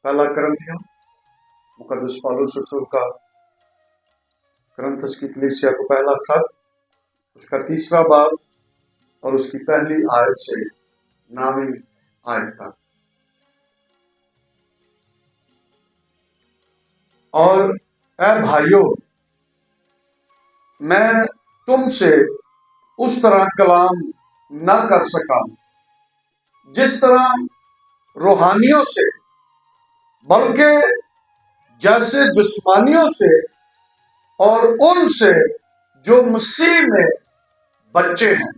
पहला करंथियों मुकद्दस पौलुस रसूल का करंथस की कलीसिया को पहला खत, उसका 3रा बाब और उसकी पहली आयत से 9वीं आयत तक। और ऐ भाइयों, मैं तुमसे उस तरह कलाम ना कर सका जिस तरह रूहानियों से, बल्कि जैसे जिस्मानियों से और उनसे जो मसीह में बच्चे हैं।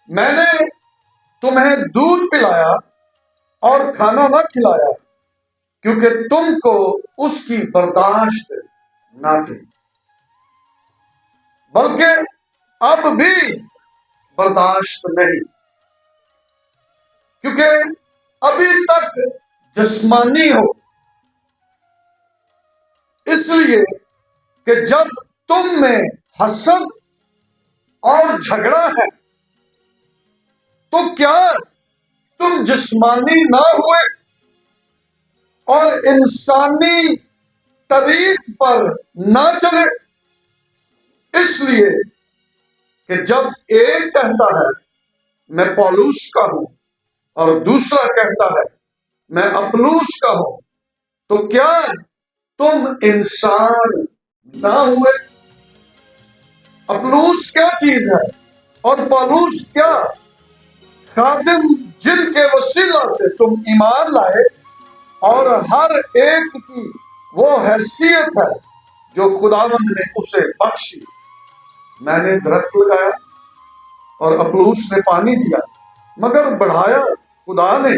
मैंने तुम्हें दूध पिलाया और खाना न खिलाया, क्योंकि तुमको उसकी बर्दाश्त ना थी, बल्कि अब भी बर्दाश्त नहीं, क्योंकि अभी तक जिस्मानी हो। इसलिए कि जब तुम में हसद और झगड़ा है, तो क्या तुम जिस्मानी ना हुए और इंसानी तरीक पर ना चले? इसलिए कि जब एक कहता है मैं पौलुस का हूं और दूसरा कहता है मैं अपुल्लोस का हूं, तो क्या तुम इंसान ना हुए? अपुल्लोस क्या चीज है और पौलुस क्या? खादिम जिनके वसीला से तुम ईमान लाए, और हर एक की वो हैसियत है जो खुदावंद ने उसे बख्शी। मैंने दरख्त लगाया और अपुल्लोस ने पानी दिया, मगर बढ़ाया खुदा ने।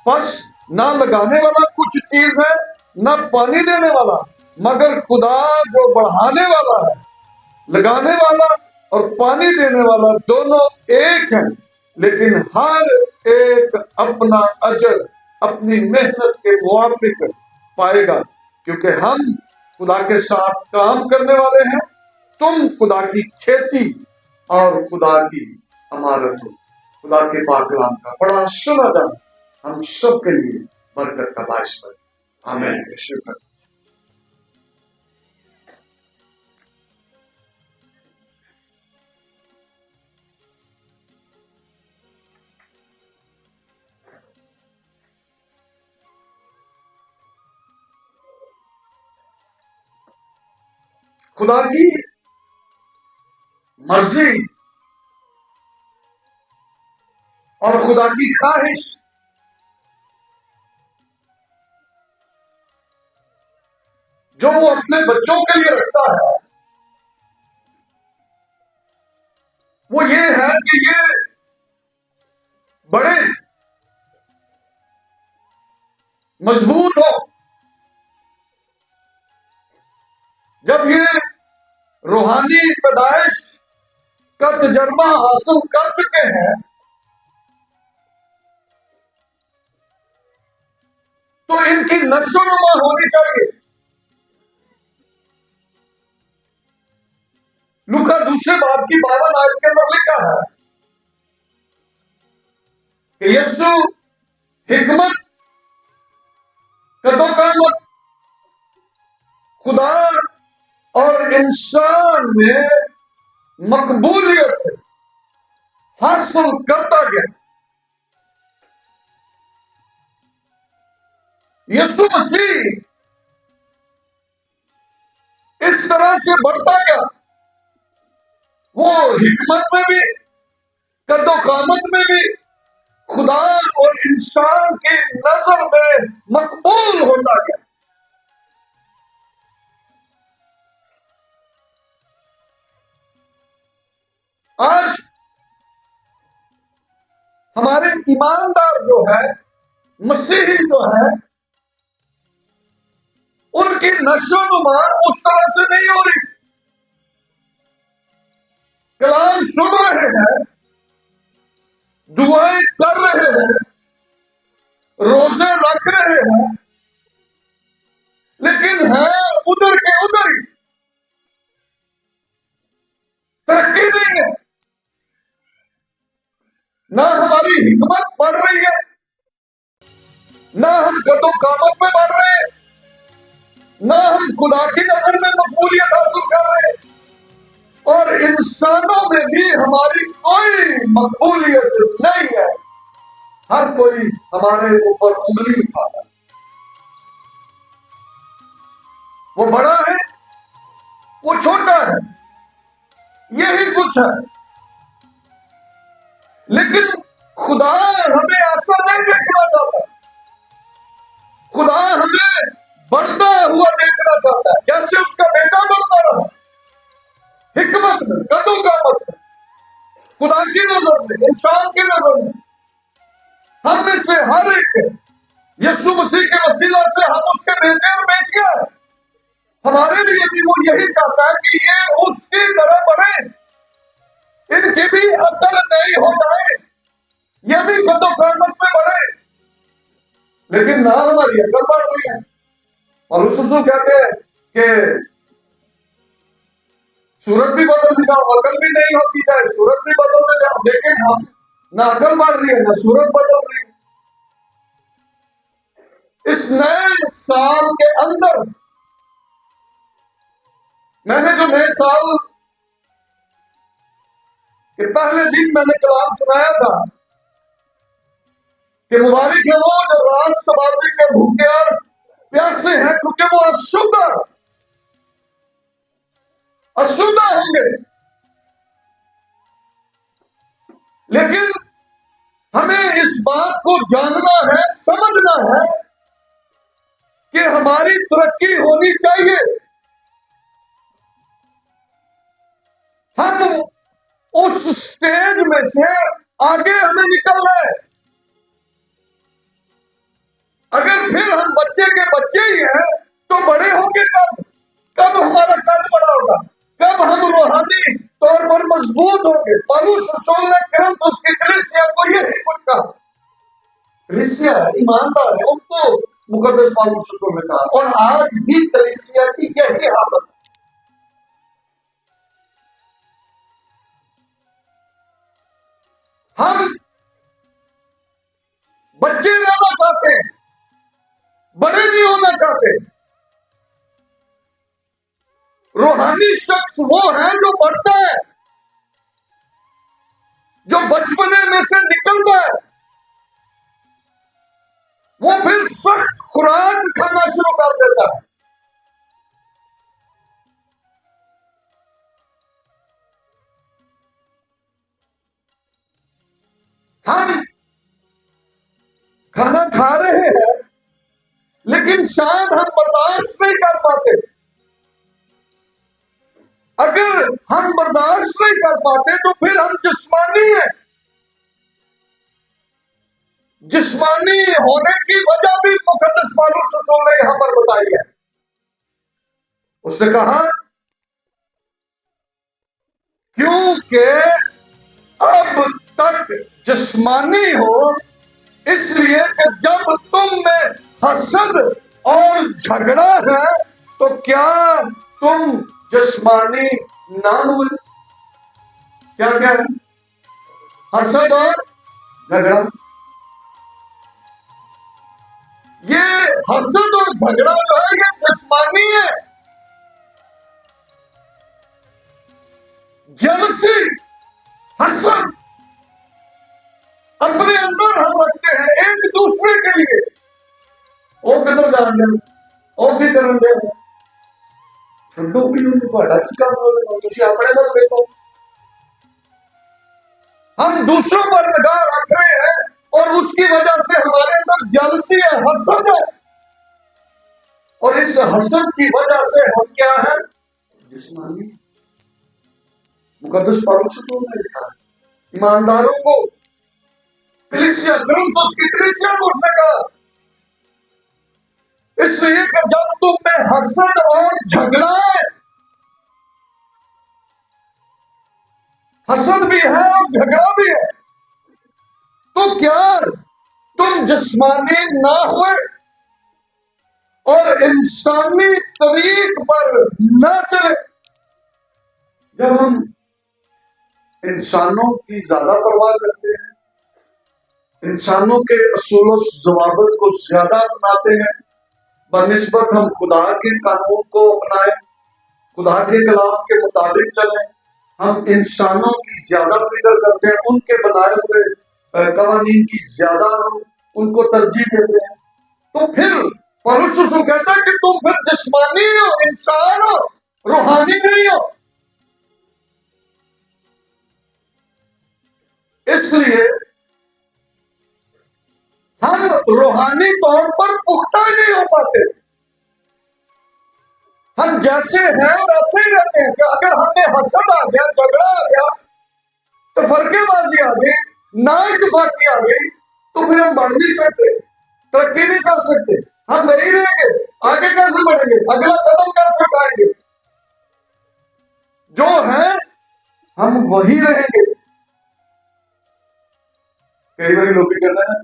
बस ना लगाने वाला कुछ चीज है, ना पानी देने वाला, मगर खुदा जो बढ़ाने वाला है। लगाने वाला और पानी देने वाला दोनों एक हैं, लेकिन हर एक अपना अजर अपनी मेहनत के मुआफिक पाएगा, क्योंकि हम खुदा के साथ काम करने वाले हैं। तुम खुदा की खेती और खुदा की अमारत हो। खुदा के पाक कलाम का बड़ा सुना जाना हम सब के लिए बरकत का बायस बने। आमीन। शुक्र। खुदा की मर्जी और खुदा की ख्वाहिश जो वो अपने बच्चों के लिए रखता है, वो ये है कि ये बड़े मजबूत हो। जब ये रूहानी पैदाइश का तजर्बा हासिल कर चुके हैं, तो इनकी नशोनुमा होनी चाहिए। लूका 2 बाब की 52 आयत के अंदर लिखा है कि यीशु हिकमत, कदोकामत, खुदा और इंसान में मकबूलियत हासिल करता गया। यीशु मसीह इस तरह से बढ़ता गया, वो हिकमत में भी, कद्दोकामत में भी खुदा और इंसान की नजर में मकबूल होता गया। आज हमारे ईमानदार जो है, मसीही जो है, उनकी नशोनुमा उस तरह से नहीं हो रही। कलाम सुन रहे हैं, दुआएं कर रहे हैं, रोजे रख रहे हैं, लेकिन है उधर के उधर ही, तरक्की नहीं है। ना हमारी हिकमत बढ़ रही है, ना हम कदो कामत में बढ़ रहे हैं, ना हम खुदा की नजर में मकबूलियत हासिल कर रहे हैं, और इंसानों में भी हमारी कोई मकबूलियत नहीं है। हर कोई हमारे ऊपर उंगली उठाता है। वो बड़ा है, वो छोटा है, यही कुछ है। लेकिन खुदा हमें ऐसा नहीं देखना चाहता। खुदा हमें बढ़ता हुआ देखना चाहता है, जैसे उसका बेटा बढ़ता रहा, हिकमत में, कदों का मत, खुदा की नजर में, इंसान की नजर में। हम में से हर एक यीशु मसीह के वसीला से हम उसके बेटे और बेटियां। हमारे लिए भी वो यही चाहता है कि ये उसकी तरह बढ़े, इनकी भी अकल नहीं हो जाए, ये भी कदों कामत में बढ़े। लेकिन ना हमारी अकल बढ़ रही है। और उस कहते हैं कि सूरत भी बदल जाओ, अकल भी नहीं होती, चाहे सूरत भी बदलते जाओ, लेकिन हम ना अकल बढ़ रही है ना सूरत बदल रही है। इस नए साल के अंदर मैंने जो नए साल के पहले दिन मैंने कलाम सुनाया था कि मुबारक है वो जो रात तबादरी के भूखे और प्यासे हैं, क्योंकि वो अशुद्ध होंगे। लेकिन हमें इस बात को जानना है, समझना है कि हमारी तरक्की होनी चाहिए। हम उस स्टेज में से आगे हमें निकलना है। अगर फिर हम बच्चे के बच्चे ही हैं तो बड़े होंगे कब हमारा कद बड़ा होगा, कब हम रूहानी तौर पर मजबूत होंगे। पौलुस रसूल ने तुरंत उसकी कलीसिया को यही कुछ कहा। कलीसिया ईमानदार है, उनको मुकद्दस पौलुस रसूल ने कहा, और आज भी कलीसिया की यही हालत है। हम बच्चे रहना चाहते हैं, बड़े नहीं होना चाहते। रूहानी शख्स वो है जो बढ़ता है, जो बचपने में से निकलता है, वो फिर सख्त खुराक खाना शुरू कर देता है। हम खाना खा रहे हैं, लेकिन शायद हम बर्दाश्त नहीं कर पाते। अगर हम बर्दाश्त नहीं कर पाते तो फिर हम जिस्मानी हैं। जिस्मानी होने की वजह भी मुकद्दस पौलुस रसूल ने यहां पर बताई है। उसने कहा क्योंकि अब तक जिस्मानी हो, इसलिए कि जब तुम में हसद और झगड़ा है तो क्या तुम जिस्मानी ना हुए? क्या क्या है? हसद और झगड़ा। ये हसद और झगड़ा जो है ये जिस्मानी है। जेलसी, हसद अपने अंदर हम रखते हैं एक दूसरे के लिए। वो किधर जान दे, वो की करन दे, छड्डो भी नहीं पड़ा की काम हो, तुसी अपने पर देखो। हम दूसरों पर निगाह रख रहे हैं और उसकी वजह से हमारे अंदर जेलसी है, हसद है, और इस हसद की वजह से हम क्या है? जिस्मानी। मुकद्दस पौलुस ने लिखा ईमानदारों को, कलीसिया कुरिन्थुस की कलीसिया को उसने कहा, इसलिए कि जब तुम में हसद और झगड़ा है, हसद भी है और झगड़ा भी है, तो क्या तुम जिस्मानी ना हुए और इंसानी तरीक पर ना चले? जब हम इंसानों की ज्यादा परवाह करते हैं इंसानों के असूल जवाबत को ज्यादा अपनाते हैं बनिस्बत हम खुदा के कानून को अपनाएं, खुदा के कलाम के मुताबिक चलें। हम इंसानों की ज्यादा फिक्र करते हैं, उनके बनाए हुए कवानीन की ज्यादा उनको तरजीह देते हैं। तो फिर पौलुस रसूल कहता है कि तुम फिर जिस्मानी हो, इंसान हो, रूहानी नहीं हो। इसलिए हम रूहानी तौर पर पुख्ता ही नहीं हो पाते। हम जैसे हैं वैसे ही रहते हैं कि अगर हमें हसद आ गया, झगड़ा आ गया, तो फर्केबाजी आ गई, ना इत्तेफाकी आ गई, तो फिर हम बढ़ नहीं सकते, तरक्की नहीं कर सकते। हम वही रहेंगे, आगे कैसे बढ़ेंगे, अगला कदम कैसे उठाएंगे? जो है हम वही रहेंगे। कई बार लोग कहते हैं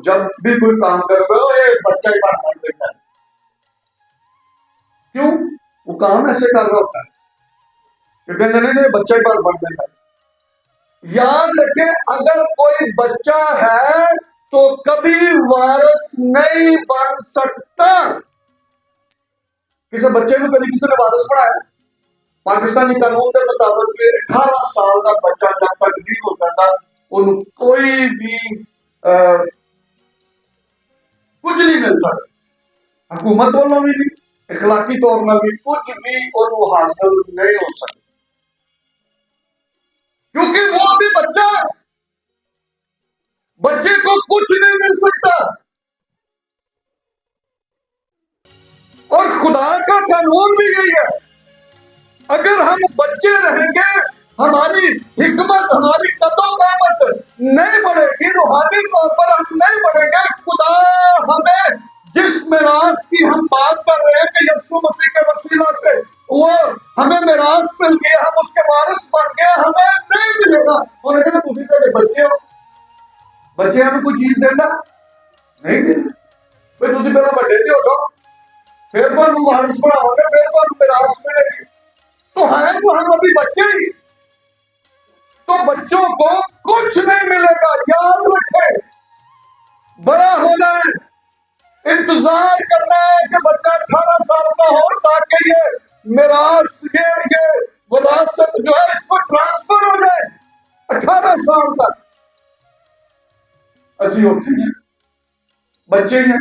जब भी कोई काम करोगे ये बच्चा ही बात मान देता है। क्यों? वो काम ऐसे कर रहा होता है कि कहते नहीं बच्चा ही बात मान देता है। याद रखें, अगर कोई बच्चा है तो कभी वारिस नहीं बन सकता। किसी बच्चे को कभी किसी ने वारिस बनाया? पाकिस्तानी कानून के मुताबिक 18 साल का बच्चा जब तक नहीं हो जाता उन कोई भी कुछ नहीं मिल सकता, हुकूमत वालों भी नहीं, इखलाकी तौर पर भी कुछ भी उन्हें हासिल नहीं हो सकता, क्योंकि वो अभी बच्चा है। बच्चे को कुछ नहीं मिल सकता। और खुदा का कानून भी यही है, अगर हम बच्चे रहेंगे, हमारी हिकमत, हमारी कदोकामत नहीं बढ़ेगी, रूहानी तौर पर हम नहीं बढ़ेंगे। खुदा हमें जिस मिरास की हम बात कर रहे हैं कि यीशु मसीह के वसीला से वो हमें मिरास मिल गया, हम उसके वारिस बन गए, हमें नहीं मिलेगा। और अगर तुम बच्चे हो, बच्चे हमें कोई चीज देना नहीं देना भाई, तुम पहला बड़े हो जाओ, फिर तो वारिस बनाओगे, फिर तो मिरास मिलेगी। तो है तो हम अभी बच्चे ही, तो बच्चों को कुछ नहीं मिलेगा। याद रखें, बड़ा होना है, इंतजार करना है कि बच्चा 18 साल का हो ताकि ये मिरास, ये विरासत जो है इसको ट्रांसफर हो जाए। 18 साल तक असि होते हैं, बच्चे हैं।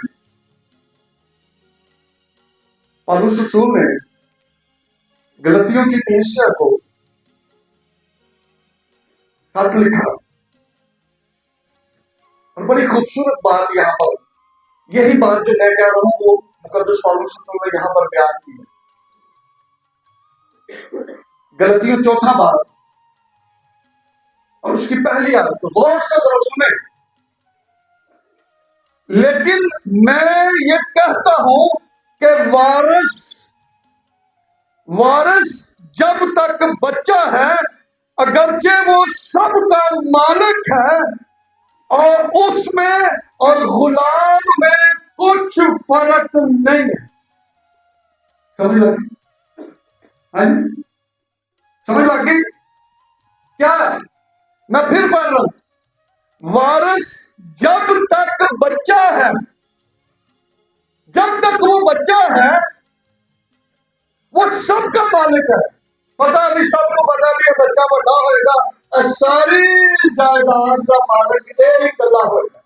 पौलुस रसूल ने गलतियों की कलीसिया को खत लिखा, और बड़ी खूबसूरत बात यहां पर, यही बात जो मैं कह रहा हूं वो मुकद्दस पौलुस रसूल ने यहां पर बयान की है। गलतियों 4 बात और उसकी पहली आयत तो गौर से जरा सुने। लेकिन मैं ये कहता हूं कि वारिस जब तक बच्चा है, अगरचे वो सबका मालिक है, और उसमें और गुलाम में कुछ फर्क नहीं है। समझ लगी? समझ लगी क्या? मैं फिर पढ़ रहा हूं, वारिस जब तक बच्चा है, जब तक वो बच्चा है वो सबका मालिक है। पता नहीं, सबको पता नहीं है, बच्चा बड़ा होगा सारी जायदाद का मालिक एक अल्लाह होगा,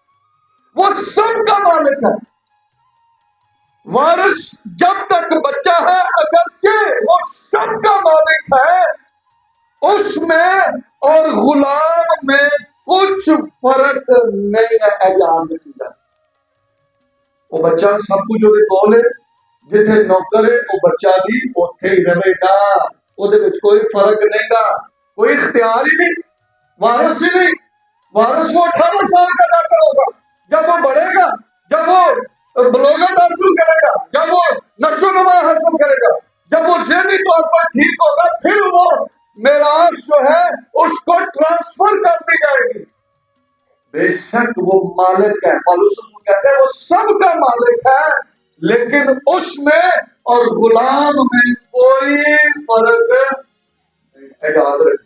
वो सबका मालिक है। वारिस जब तक बच्चा है, अगरचे वो सबका मालिक है, उसमें और गुलाम में कुछ फर्क नहीं है। याद रखिएगा, वो बच्चा सब कुछ ਉਹਦੇ ਕੋਲ है, जिथे नौकर है वो बच्चा भी ਉੱਥੇ ही रहेगा, ਉਹਦੇ ਵਿੱਚ कोई फर्क नहींगा, कोई इख्तियार ही नहीं, वारिस ही नहीं। वारिस वो 18 साल का जाकर होगा, जब वो बढ़ेगा, जब वो बलोगत हासिल करेगा, जब वो नशोनुमा हासिल करेगा, जब वो ज़हनी तौर पर ठीक होगा, फिर वो मिरास जो है उसको ट्रांसफर कर दी जाएगी। बेशक वो मालिक है, पौलुस कहते हैं वो सबका मालिक है, लेकिन उसमें और गुलाम में कोई फर्क नहीं। याद रखें,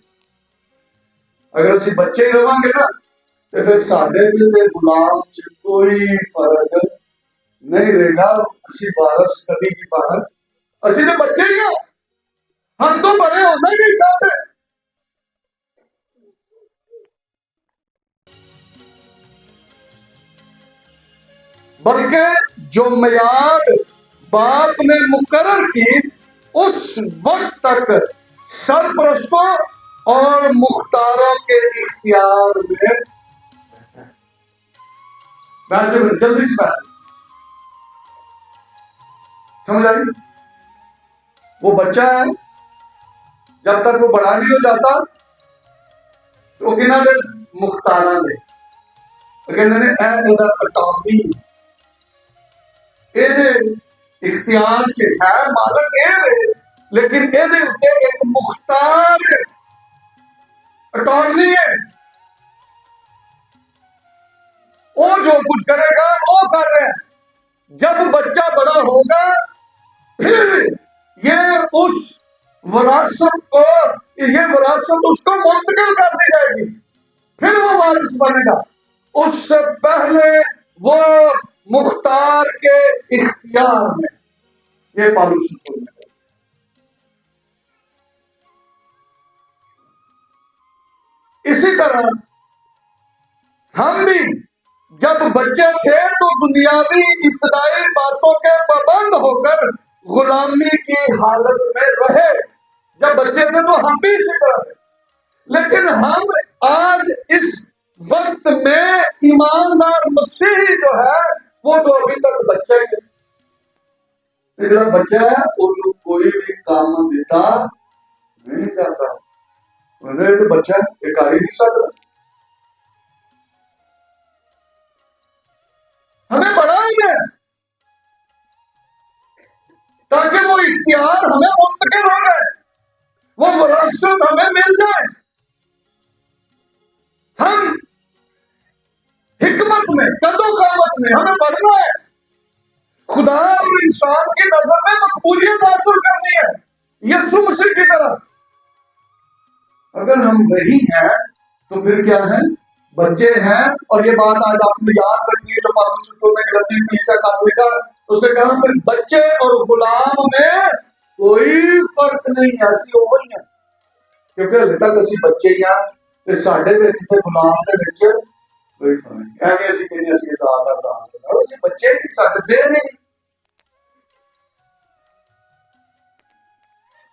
अगर असि बच्चे ही रहेंगे ना तो फिर साढ़े च ते गुलाम च कोई फर्क नहीं रहेगा। असी वारस कभी भी बाहर, असी तो बच्चे ही हैं, हम तो बड़े होना ही नहीं चाहते। बल्कि जो मियाद बाप ने मुकर्रर की उस वक्त तक सरपरस्तों और मुख्तारों के इख्तियार में। जल्दी से बैठ, समझ आ रही? वो बच्चा है, जब तक वो बड़ा नहीं हो जाता तो किना दे मुख्तारा ने कहते ने ए अटॉर्नी ਇਹਦੇ इख्तियार च है, मालक है, लेकिन ਇਹਦੇ ਉੱਤੇ एक मुख्तार अटॉर्नी है। वो जो कुछ करेगा वो कर रहे हैं। जब बच्चा बड़ा होगा फिर ये उस विरासत को, ये विरासत उसको मुंतकिल कर दी जाएगी, फिर वो वारिस बनेगा। उससे पहले वो मुख्तार के इख्तियार में। ये पालूस में इसी तरह हम भी जब बच्चे थे तो दुनियावी इब्तदाई बातों के पाबंद होकर गुलामी की हालत में रहे। जब बच्चे थे तो हम भी इसी तरह थे, लेकिन हम आज इस वक्त में ईमानदार मसीही जो है वो तो अभी तक बच्चा ही है। जो बच्चा है वो कोई भी काम देता नहीं चाहता, तो बच्चा ये कर ही नहीं सकता। हमें बड़ा ही है ताकि वो इख्तियार हमें मुंतकिल हो जाए, वो विरासत हमें मिल जाए। हम हिकमत में, कदो कामत में हमें बढ़ना है, खुदा और इंसान की नजर में मकबूलियत हासिल करनी है, यीशु मसीह की तरह। अगर हम वही हैं तो फिर क्या है? बच्चे हैं। और ये बात आज आपको याद रखनी है जो पौलुस रसूल ने गलती कलीसिया का लिखा, उसने कहा फिर बच्चे और गुलाम में कोई फर्क नहीं है, ऐसी हो गई है। क्योंकि अभी तक असी बच्चे ही हैं, ते साडे विच ते गुलाम दे विच कोई फर्क नहीं। ऐਵੇਂ ਅਸੀਂ ਕਹਿੰਦੇ ਅਸੀਂ ਆਜ਼ਾਦ ਆਜ਼ਾਦ, ਅਸੀਂ ਬੱਚੇ ਨਹੀਂ, ਸਾਡੇ ਜ਼ਿਹਨ ਨਹੀਂ।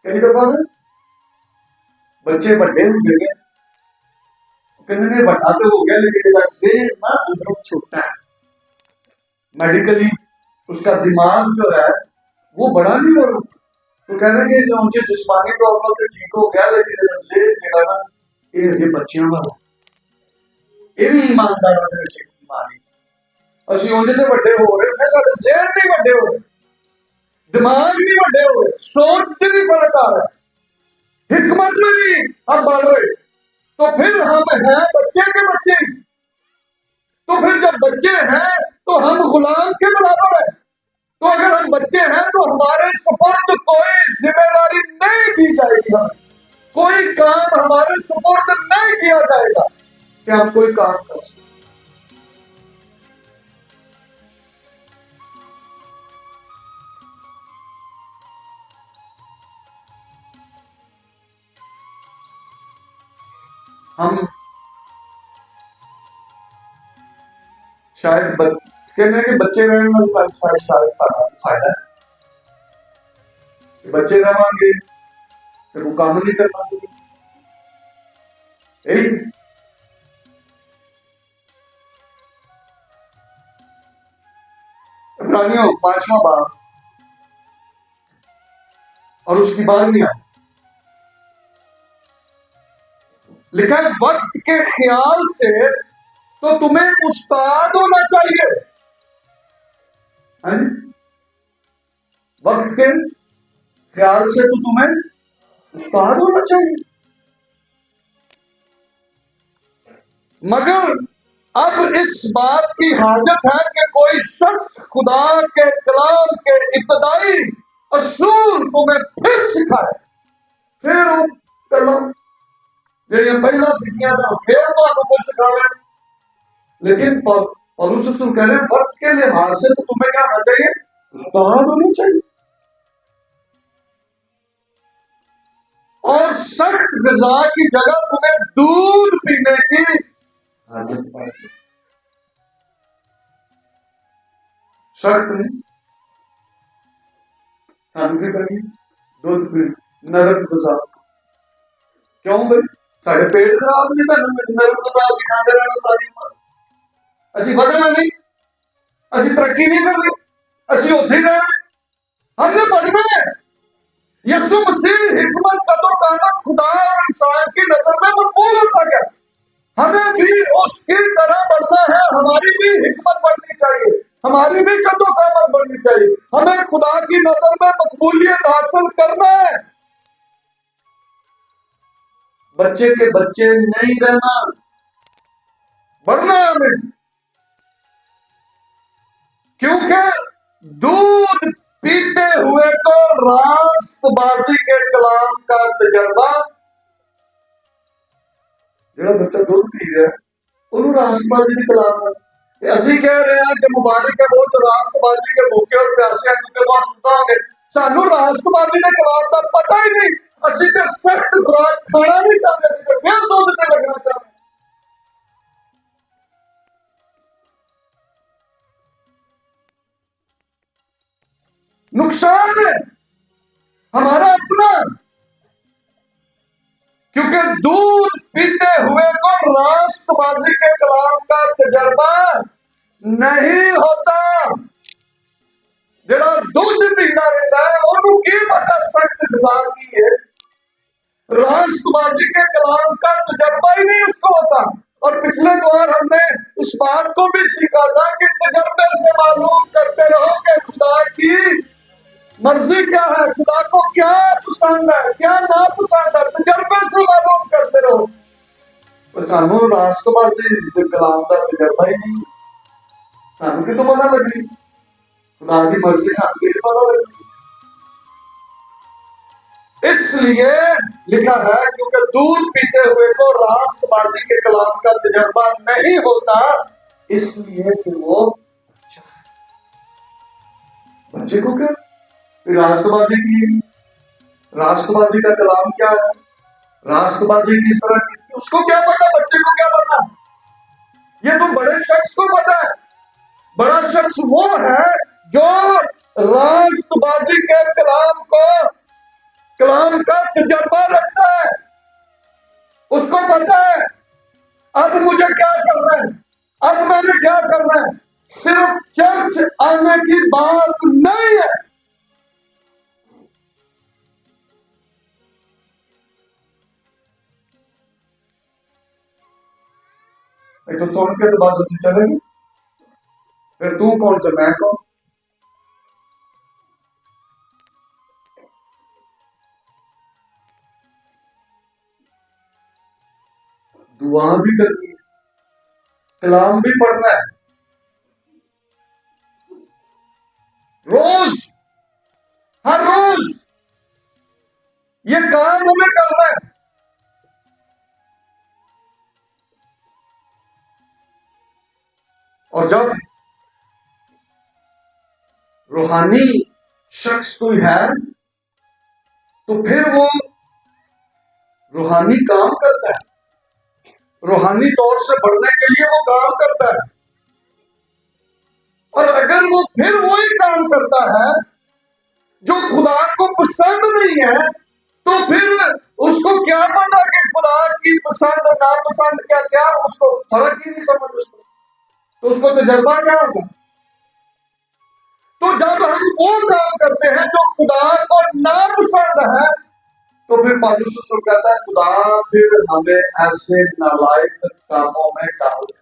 कई दफा ना बच्चे ਵੱਡੇ ਹੁੰਦੇ ਨੇ, कहते ने बड़ा तो हो गया लेकिन ज़हन ना अंदरों छोटा है, मेडिकली उसका दिमाग जो है वो बड़ा नहीं हो रहा। तो कह रहे कि जो उनके जिस्मानी तौर पर तो ठीक हो गया लेकिन ज़हन जो ना ये बच्चों वाला, ये भी ईमानदार बीमारी। ਅਸੀਂ ਉਹਦੇ ਤੇ ਵੱਡੇ ਹੋ ਰਹੇ ਨੇ, ਸਾਡੇ ज़हन नहीं ਵੱਡੇ हो रहे, दिमाग नहीं ਵੱਡੇ हो रहे, सोच से भी फर्क आ रहा है, हिकमत में भी हम बढ़ रहे। तो फिर हम हैं बच्चे के बच्चे। तो फिर जब बच्चे हैं तो हम गुलाम के बराबर हैं। तो अगर हम बच्चे हैं तो हमारे सुपुर्द कोई जिम्मेदारी नहीं दी जाएगी, हमें कोई काम हमारे सुपुर्द नहीं किया जाएगा कि हम कोई काम कर सकते। हम शायद कहने के बच्चे रहने में शायद फायदा है, बच्चे रहेंगे फिर वो काम नहीं कर पाते। यही इब्रानियों 5वां बाब और उसकी 12वीं आयत लिखा है, वक्त के ख्याल से तो तुम्हें उस्ताद होना चाहिए। वक्त के ख्याल से तो तुम्हें उस्ताद होना चाहिए, मगर अब इस बात की हाजत है कि कोई शख्स खुदा के कलाम के इब्तदाई असूल तुम्हें फिर सिखाए। फिर जो पहला सीखिया था फिर तो कुछ सिखावे, लेकिन पौलुस रसूल कह रहे हैं वक्त के लिहाज से तो तुम्हें क्या होना चाहिए, उस्ताद होना चाहिए। और सख्त ग़िज़ा की जगह तुम्हें दूध पीने की आदत पड़ेगी। सख्त नहीं, सामग्री बनी दूध पी नरम ग़िज़ा। क्यों भाई? साढ़े पेट खराब नहीं था, नरम ग़िज़ा ਅਸੀਂ ਖਾਂਦੇ ਰਹਿਣਾ ਸਾਰੀ ਉਮਰ, ਅਸੀਂ ਵਧਣਾ नहीं, ਅਸੀਂ तरक्की नहीं करनी, ਅਸੀਂ ਉੱਥੇ ही रहना, हमने बढ़ना है। यीशु मसीह हिकमत कदों कामत खुदा और इंसान की नजर में मकबूल होता गया। हमें भी उसकी तरह बढ़ना है, हमारी भी हिकमत बढ़नी चाहिए, हमारी भी कदों कामत बढ़नी चाहिए, हमें खुदा की नजर में मकबूलियत हासिल करना है। बच्चे के बच्चे नहीं रहना, बढ़ना है हमें। क्योंकि दूध पीते हुए तो रास्तबाजी के कलाम का तजर्बा, जो बच्चा दूध पी रहा है ਉਹਨੂੰ ਰਾਸਤਬਾਜ਼ੀ ਦੀ ਕਲਾਮ ਹੈ। ਤੇ ਅਸੀਂ ਕਹਿ ਰਹੇ ਹਾਂ ਕਿ ਮੁਬਾਰਕ ਹੈ ਉਹ ਜੋ ਰਾਸਤਬਾਜ਼ੀ के भूखे और प्यासे क्योंकि वो सुधांगे। सानू रासतबाजी के कलाम का पता ही नहीं, ਅਸੀਂ ਤੇ सख्त खुराक खाना नहीं चाहते, ਅਸੀਂ ਤੇ फिर दूध ते लगना चाहते। नुकसान है हमारा अपना, क्योंकि दूध पीते हुए को रास्तबाजी के कलाम का तजर्बा नहीं होता। जरा दूध पीता रहता है और की पता सख्त ग़िज़ा की है, रास्तबाजी के कलाम का तजर्बा ही नहीं उसको होता। और पिछले बार हमने इस बात को भी सीखा था कि तजर्बे से मालूम करते रहो कि खुदा की मर्जी क्या है, खुदा को क्या पसंद है, क्या नापसंद है, तजर्बे से मालूम करते रहो। पर सानू रास्तबाजी के कलाम का तजर्बा ही नहीं, सानू कितों पता लगी खुदा की मर्जी, सानू कितों पता लगी। इसलिए लिखा है क्योंकि दूध पीते हुए को रास्तबाजी के कलाम का तजर्बा नहीं होता, इसलिए कि वो बच्चे को क्या राष्ट्रवादी की, राष्ट्रवादी का कलाम क्या है, राष्ट्रवादी किस तरह की, उसको क्या पता, बच्चे को क्या पता। ये तो बड़े शख्स को पता है। बड़ा शख्स वो है जो राष्ट्रवादी के कलाम को, कलाम का तजर्बा रखता है, उसको पता है अब मुझे क्या करना है, अब मैंने क्या करना है। सिर्फ चर्च आने की बात नहीं है, तो सुन के तो बस अच्छी चलेगी, फिर तू कौन तो मैं कौन। दुआ भी करनी है, कलाम भी पढ़ना है, रोज हर रोज ये काम हमें करना है। और जब रूहानी शख्स कोई है तो फिर वो रूहानी काम करता है, रूहानी तौर से बढ़ने के लिए वो काम करता है। और अगर वो फिर वही काम करता है जो खुदा को पसंद नहीं है, तो फिर उसको क्या पता कि खुदा की पसंद नापसंद क्या क्या, उसको फर्क ही नहीं समझ, उसको तो उसको तजर्बा क्या होगा। तो जब हम वो काम करते हैं जो खुदा को नापसंद है, तो फिर पौलुस रसूल कहता है खुदा फिर हमें ऐसे नालायक कामों में डाल दे।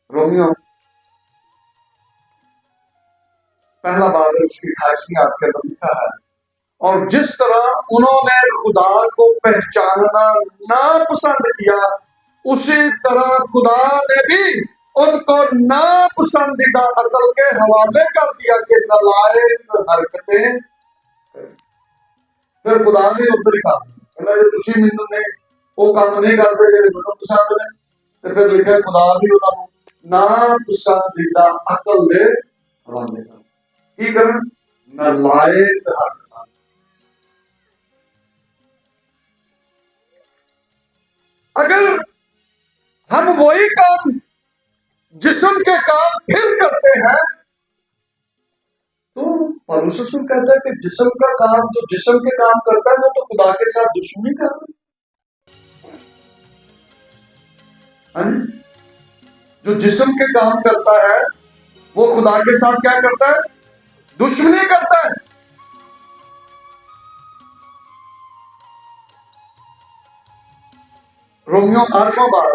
रोमियो पहला बार उसकी 28वीं आयत के अंदर लिखा है, और जिस तरह उन्होंने खुदा को पहचानना नापसंद किया, उसी तरह खुदा ने भी उनको नापसंदीदा अकल के हवाले कर दिया कि नालायक हरकतें। फिर खुदा ने उत्तर कहा, तुसी मैनू ने वो काम नहीं करते जो मैनू पसंद ने, ਤੇ ਫਿਰ ਲਿਖਿਆ ਖੁਦਾ ਵੀ ਉਹਨਾਂ ਨੂੰ ਨਾ ਪਸੰਦੀਦਾ ਅਕਲ ਦੇ ਹਵਾਲੇ ਕਰ। ਕੀ ਕਰਨ? नालायक हक। अगर हम वही काम जिस्म के काम फिर करते हैं तो पौलुस रसूल कहता है कि जिस्म का काम जो जिस्म के काम करता है वो तो खुदा के साथ दुश्मनी कर रहा है। जो जिस्म के काम करता है वो खुदा के साथ क्या करता है? दुश्मनी करता है। रोमियो 8वां बार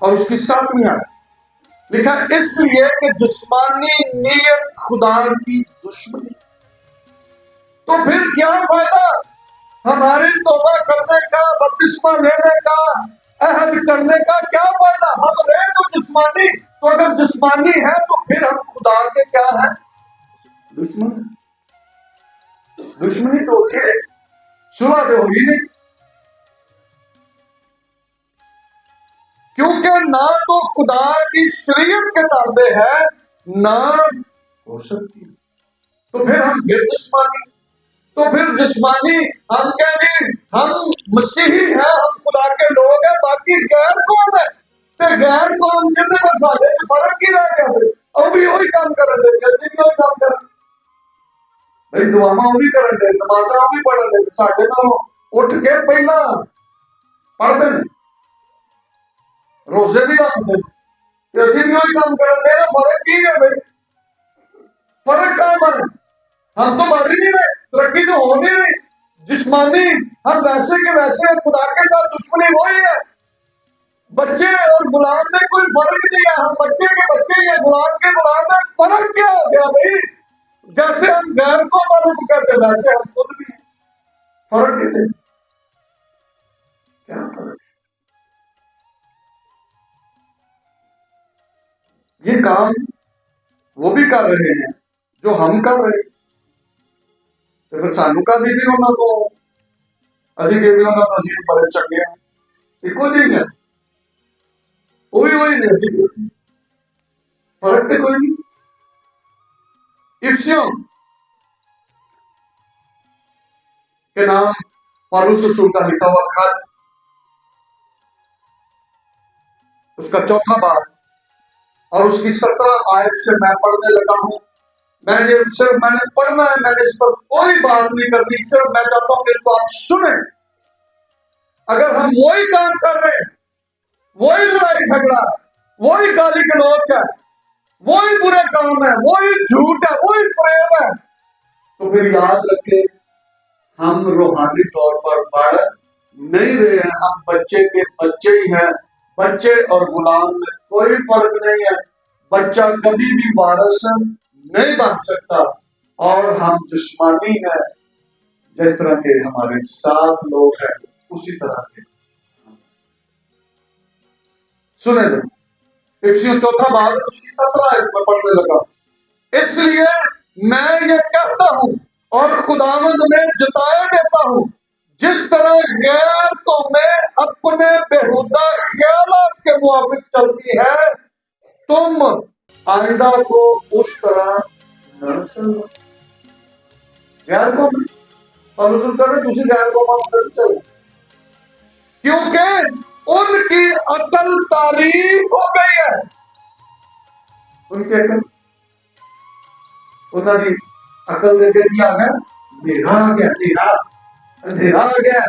और उसकी 7वीं आयत लिखा, इसलिए कि जिस्मानी नीयत खुदा की दुश्मनी। तो फिर क्या फायदा हमारी तौबा करने का, बपतिस्मा लेने का, अहद करने का? क्या फायदा? हम रहे तो जिस्मानी, तो अगर जिस्मानी है तो फिर हम खुदा के क्या है? दुश्मन। दुश्मनी तो होती है, सुलह तो होगी नहीं, क्योंकि ना तो खुदा की शरीयत के ताबे है ना हो सकती। तो फिर हम फिर जिस्मानी, तो फिर जिस्मानी हम कहेंगे हम मसीही हैं, हम खुदा के लोग हैं, बाकी गैर कौन है? ते गैर कौन जिन्हें में साढ़े फर्क ही रह गया फिर और भी वही काम कर दे, कैसे भी वही काम कर भाई, दुआवां भी कर दे, नमाजा भी पढ़ दे, साढ़े नाल उठ के पहला पढ़ते हैं, रोजे भी रखते हैं, असं भी वही काम कर दे। फर्क की है भाई? फर्क कहाँ पर? हम तो बढ़ ही नहीं रहे, तरक्की तो हो नहीं रही। जिस्मानी हम वैसे के वैसे, खुदा के साथ दुश्मनी वही है। बच्चे और गुलाम में कोई फर्क नहीं है, हम बच्चे के बच्चे या गुलाम के गुलाम में फर्क क्या हो गया भाई? जैसे हम गैर को मदद करते वैसे हम खुद भी। फर्क नहीं है, क्या फर्क? ये काम वो भी कर रहे हैं जो हम कर रहे हैं, तो फिर सानू का भी होना, तो असी के भी होना, असी बड़े चंगे हैं, इको जी है, वो भी वही नहीं, असी फर्क तो कोई नहीं। इफिसियों के नाम पौलुस रसूल का लिखा हुआ खत, उसका 4था बाब और उसकी 17 आयत से मैं पढ़ने लगा हूं। मैंने पढ़ना है, मैंने इस पर कोई बात नहीं करनी, सिर्फ मैं चाहता हूं कि इसको आप सुने। अगर हम वही काम कर रहे हैं, वही लड़ाई झगड़ा, वही गाली गलौच है, वही बुरे काम है, वही झूठ है, वही प्रेम है, तो फिर याद रखे हम रूहानी तौर पर बढ़ नहीं रहे हैं, हम बच्चे के बच्चे ही हैं। बच्चे और गुलाम में कोई फर्क नहीं है। बच्चा कभी भी वारिस नहीं बन सकता, और हम दुश्मनी है जिस तरह के हमारे साथ लोग हैं उसी तरह के। सुने लो, इफिसियों 4था बाब उसकी 17 आयत में पढ़ने लगा, इसलिए मैं ये कहता हूं और खुदावंद में जताया देता हूं, जिस तरह गैर कौमें अपने बेहुदा ख्यालात के मुताबिक चलती है, तुम आइंदा को उस तरह न चलो। गैर कौम पौलुस गैर कौम चलो, क्योंकि उनकी अकल तारीफ हो गई है। उनकी अकल, उन्होंने अकल देके दिया है, अंधेरा आ गया, अंधेरा आ गया,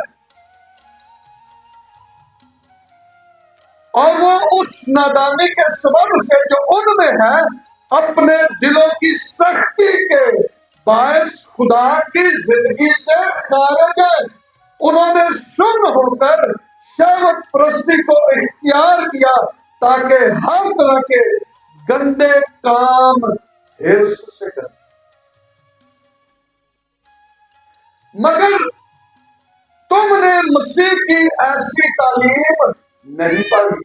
और वो उस नादानी के सबब से जो उनमें है, अपने दिलों की सख्ती के बायस खुदा की जिंदगी से खारिज है। उन्होंने सुन होकर शहवत परस्ती को इख्तियार किया, ताकि हर तरह के गंदे काम हिर्स से करें। मगर तुमने मसीह की ऐसी तालीम नहीं पढ़ी,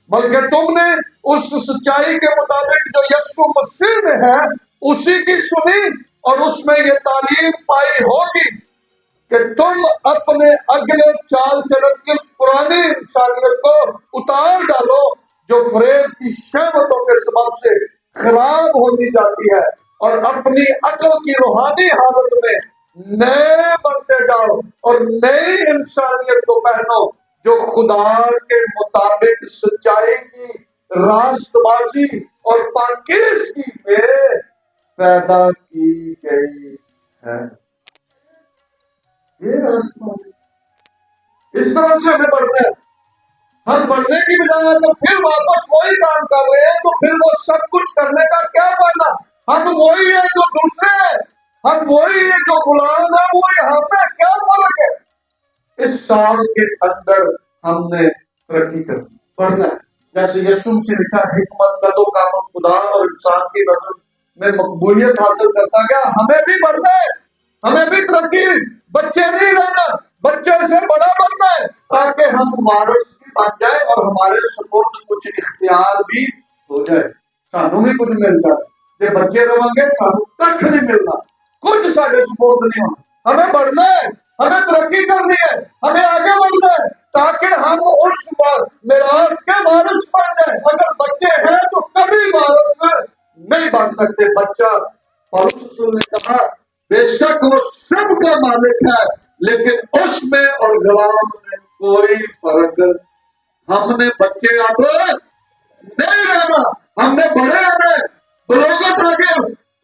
बल्कि तुमने उस सच्चाई के मुताबिक जो यीशु मसीह में है उसी की सुनी, और उसमें यह तालीम पाई होगी कि तुम अपने अगले चाल चलन की उस पुरानी इंसानियत को उतार डालो जो फरेब की शहवतों के सबब से खराब होती जाती है, और अपनी अकल की रूहानी हालत में नए बनते जाओ और नई इंसानियत को पहनो जो खुदा के मुताबिक सच्चाई की रास्तबाजी और पाकीज़गी में पैदा की गई है। ये रास्तबाजी, इस तरह से हमें बढ़ना है। हम बढ़ने की बजाय तो फिर वापस वही काम कर रहे हैं, तो फिर वो सब कुछ करने का क्या फायदा? हम वही है जो दूसरे हैं, हम वही है जो गुलाम है, वो यहाँ पे क्या फर्क है? इस साल के अंदर हमने तरक्की करनी, बढ़ना है। जैसे यीशु से लिखा, हिकमत का तो काम खुदा और इंसान की नजर में मकबूलियत हासिल करता गया। हमें भी बढ़ना है, हमें भी तरक्की, बच्चे नहीं रहना, बच्चे से बड़ा बनना है, ताकि हम वारिस भी बन जाए और हमारे सुपुर्द कुछ इख्तियार भी हो जाए, सानू भी कुछ मिल जाए। जो बच्चे रहेंगे सानू कख नहीं मिलना, कुछ साढ़े सुपुर्द नहीं होना। हमें बढ़ना है, हमें तरक्की करनी है, हमें आगे बढ़ना है, ताकि हम उस मिरास के वारिस बन जाए। अगर बच्चे हैं तो कभी वारिस नहीं बन सकते। बच्चा, पौलुस रसूल ने कहा, बेशक वो सबका मालिक है, लेकिन उसमें और गुलाम में कोई फर्क। हमने बच्चे अब नहीं रहना, हमने बड़े रहना है, बलोगत आगे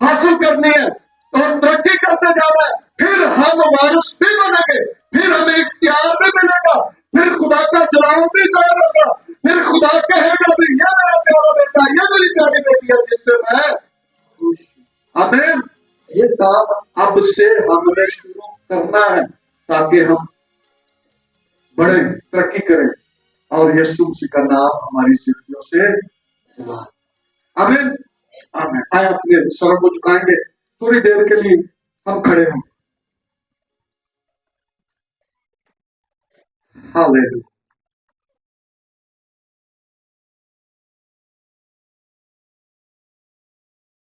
हासिल करनी है और तरक्की करते जाना है। फिर हम वारिस भी बनेंगे, फिर हमें इख्तियार भी मिलेगा, फिर खुदा का जलाल भी जाहिर होगा, फिर खुदा कहेगा भी ये मेरा प्यारा बेटा, ये मेरी प्यारी बेटी है जिससे मैं खुश हूं। आमीन। ये काम अब से हमने शुरू करना है ताकि हम बढ़े, तरक्की करें और यीशु मसीह का नाम हमारी जिंदगियों से जला। आमीन, आमीन। आए अपने सरों को झुकाएंगे, थोड़ी देर के लिए हम खड़े हों। हालेलुया।